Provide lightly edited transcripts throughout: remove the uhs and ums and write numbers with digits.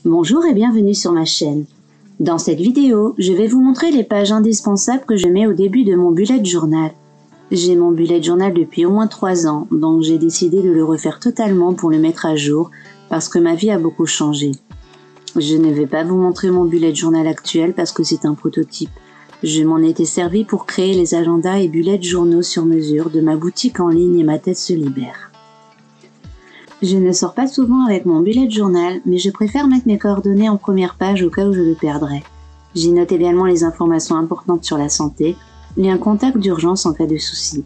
Bonjour et bienvenue sur ma chaîne. Dans cette vidéo, je vais vous montrer les pages indispensables que je mets au début de mon bullet journal. J'ai mon bullet journal depuis au moins 3 ans, donc j'ai décidé de le refaire totalement pour le mettre à jour parce que ma vie a beaucoup changé. Je ne vais pas vous montrer mon bullet journal actuel parce que c'est un prototype. Je m'en étais servi pour créer les agendas et bullets journaux sur mesure de ma boutique en ligne et ma tête se libère. Je ne sors pas souvent avec mon bullet journal, mais je préfère mettre mes coordonnées en première page au cas où je le perdrais. J'y note également les informations importantes sur la santé et un contact d'urgence en cas de souci.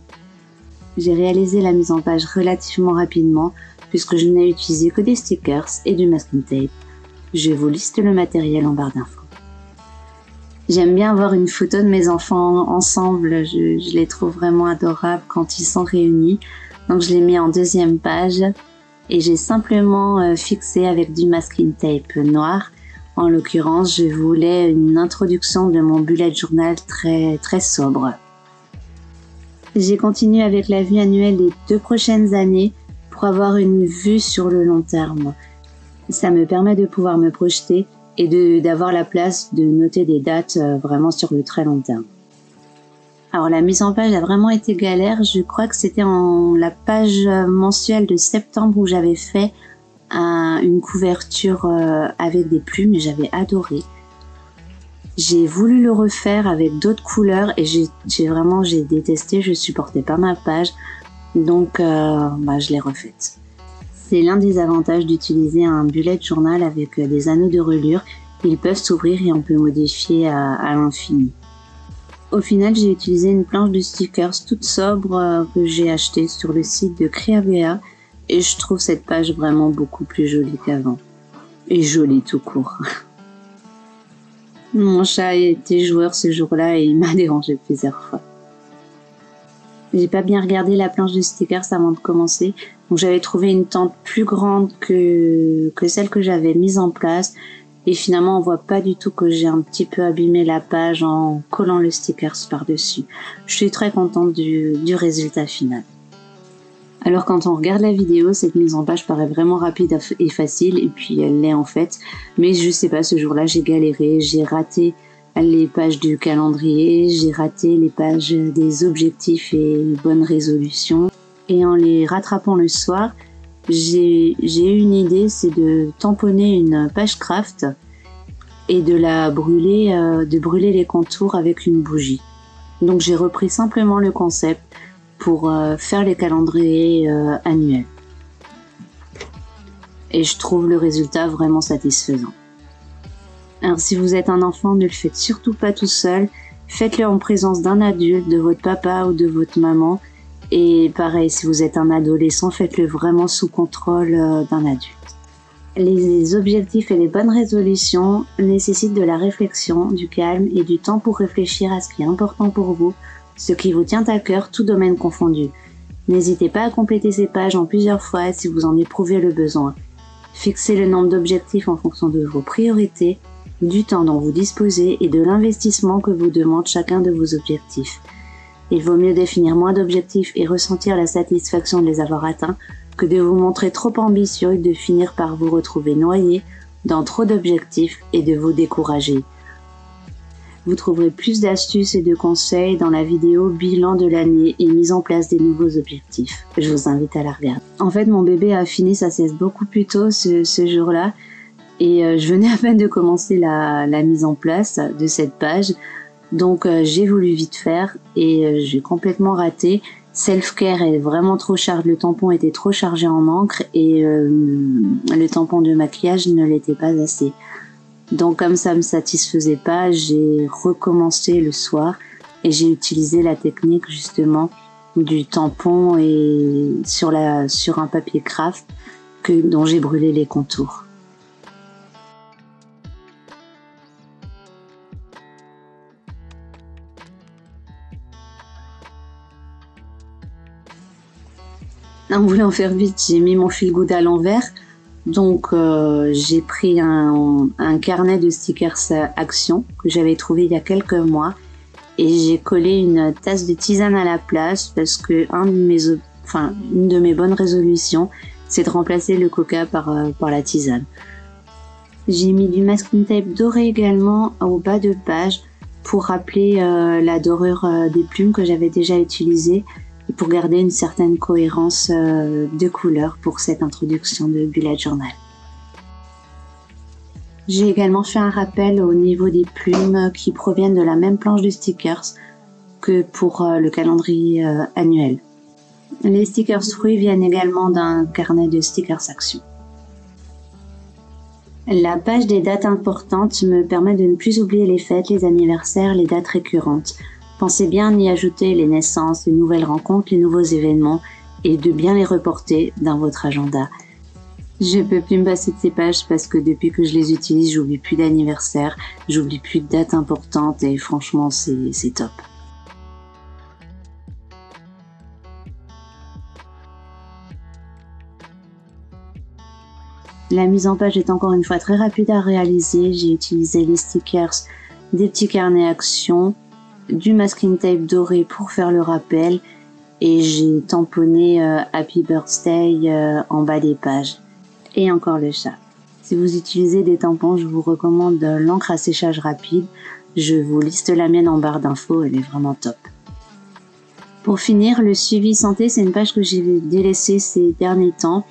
J'ai réalisé la mise en page relativement rapidement puisque je n'ai utilisé que des stickers et du masking tape. Je vous liste le matériel en barre d'infos. J'aime bien avoir une photo de mes enfants ensemble, je les trouve vraiment adorables quand ils sont réunis, donc je les mets en deuxième page. Et j'ai simplement fixé avec du masking tape noir. En l'occurrence, je voulais une introduction de mon bullet journal très sobre. J'ai continué avec la vue annuelle des 2 prochaines années pour avoir une vue sur le long terme. Ça me permet de pouvoir me projeter et d'avoir la place de noter des dates vraiment sur le très long terme. Alors la mise en page a vraiment été galère, je crois que c'était la page mensuelle de septembre où j'avais fait une couverture avec des plumes et j'avais adoré. J'ai voulu le refaire avec d'autres couleurs et j'ai détesté, je supportais pas ma page, donc je l'ai refaite. C'est l'un des avantages d'utiliser un bullet journal avec des anneaux de reliure, ils peuvent s'ouvrir et on peut modifier à l'infini. Au final, j'ai utilisé une planche de stickers toute sobre que j'ai achetée sur le site de Creavea et je trouve cette page vraiment beaucoup plus jolie qu'avant. Et jolie tout court. Mon chat était joueur ce jour-là et il m'a dérangé plusieurs fois. J'ai pas bien regardé la planche de stickers avant de commencer, donc j'avais trouvé une tente plus grande que celle que j'avais mise en place. Et finalement, on voit pas du tout que j'ai un petit peu abîmé la page en collant le stickers par-dessus. Je suis très contente du résultat final. Alors quand on regarde la vidéo, cette mise en page paraît vraiment rapide et facile, et puis elle l'est en fait. Mais je sais pas, ce jour-là, j'ai galéré, j'ai raté les pages du calendrier, j'ai raté les pages des objectifs et bonnes résolutions. Et en les rattrapant le soir, j'ai eu une idée, c'est de tamponner une page craft et de brûler les contours avec une bougie. Donc j'ai repris simplement le concept pour faire les calendriers annuels. Et je trouve le résultat vraiment satisfaisant. Alors si vous êtes un enfant, ne le faites surtout pas tout seul, faites-le en présence d'un adulte, de votre papa ou de votre maman. Et pareil, si vous êtes un adolescent, faites-le vraiment sous contrôle d'un adulte. Les objectifs et les bonnes résolutions nécessitent de la réflexion, du calme et du temps pour réfléchir à ce qui est important pour vous, ce qui vous tient à cœur, tout domaine confondu. N'hésitez pas à compléter ces pages en plusieurs fois si vous en éprouvez le besoin. Fixez le nombre d'objectifs en fonction de vos priorités, du temps dont vous disposez et de l'investissement que vous demande chacun de vos objectifs. Il vaut mieux définir moins d'objectifs et ressentir la satisfaction de les avoir atteints que de vous montrer trop ambitieux et de finir par vous retrouver noyé dans trop d'objectifs et de vous décourager. Vous trouverez plus d'astuces et de conseils dans la vidéo bilan de l'année et mise en place des nouveaux objectifs. Je vous invite à la regarder. En fait, mon bébé a fini sa sieste beaucoup plus tôt ce jour-là et je venais à peine de commencer la mise en place de cette page. Donc j'ai voulu vite faire et j'ai complètement raté. Self-care est vraiment trop chargé, le tampon était trop chargé en encre et le tampon de maquillage ne l'était pas assez. Donc comme ça me satisfaisait pas, j'ai recommencé le soir et j'ai utilisé la technique justement du tampon et sur un papier craft dont j'ai brûlé les contours. En voulant faire vite, j'ai mis mon fil good à l'envers. Donc j'ai pris un carnet de stickers Action que j'avais trouvé il y a quelques mois et j'ai collé une tasse de tisane à la place parce que une de mes bonnes résolutions, c'est de remplacer le coca par la tisane. J'ai mis du masking tape doré également au bas de page pour rappeler la dorure des plumes que j'avais déjà utilisées et pour garder une certaine cohérence de couleur pour cette introduction de bullet journal. J'ai également fait un rappel au niveau des plumes qui proviennent de la même planche de stickers que pour le calendrier annuel. Les stickers fruits viennent également d'un carnet de stickers action. La page des dates importantes me permet de ne plus oublier les fêtes, les anniversaires, les dates récurrentes. Pensez bien à y ajouter les naissances, les nouvelles rencontres, les nouveaux événements et de bien les reporter dans votre agenda. Je peux plus me passer de ces pages parce que depuis que je les utilise, j'oublie plus d'anniversaires, j'oublie plus de dates importantes et franchement, c'est top. La mise en page est encore une fois très rapide à réaliser. J'ai utilisé les stickers, des petits carnets actions, du masking tape doré pour faire le rappel et j'ai tamponné Happy Birthday en bas des pages. Et encore le chat. Si vous utilisez des tampons, je vous recommande l'encre à séchage rapide. Je vous liste la mienne en barre d'infos, elle est vraiment top. Pour finir, le suivi santé, c'est une page que j'ai délaissée ces derniers temps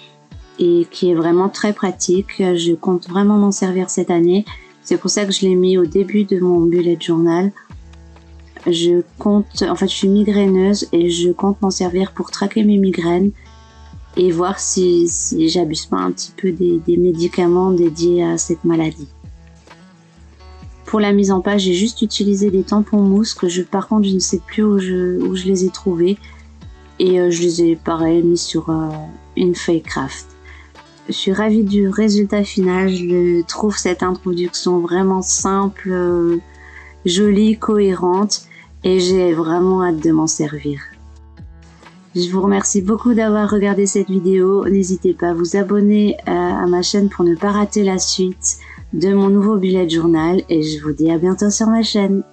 et qui est vraiment très pratique. Je compte vraiment m'en servir cette année. C'est pour ça que je l'ai mis au début de mon bullet journal. Je suis migraineuse et je compte m'en servir pour traquer mes migraines et voir si j'abuse pas un petit peu des médicaments dédiés à cette maladie. Pour la mise en page, j'ai juste utilisé des tampons mousse que par contre je ne sais plus où je les ai trouvés et je les ai pareil mis sur une feuille craft. Je suis ravie du résultat final, je trouve cette introduction vraiment simple, jolie, cohérente et j'ai vraiment hâte de m'en servir. Je vous remercie beaucoup d'avoir regardé cette vidéo, n'hésitez pas à vous abonner à ma chaîne pour ne pas rater la suite de mon nouveau bullet journal et je vous dis à bientôt sur ma chaîne.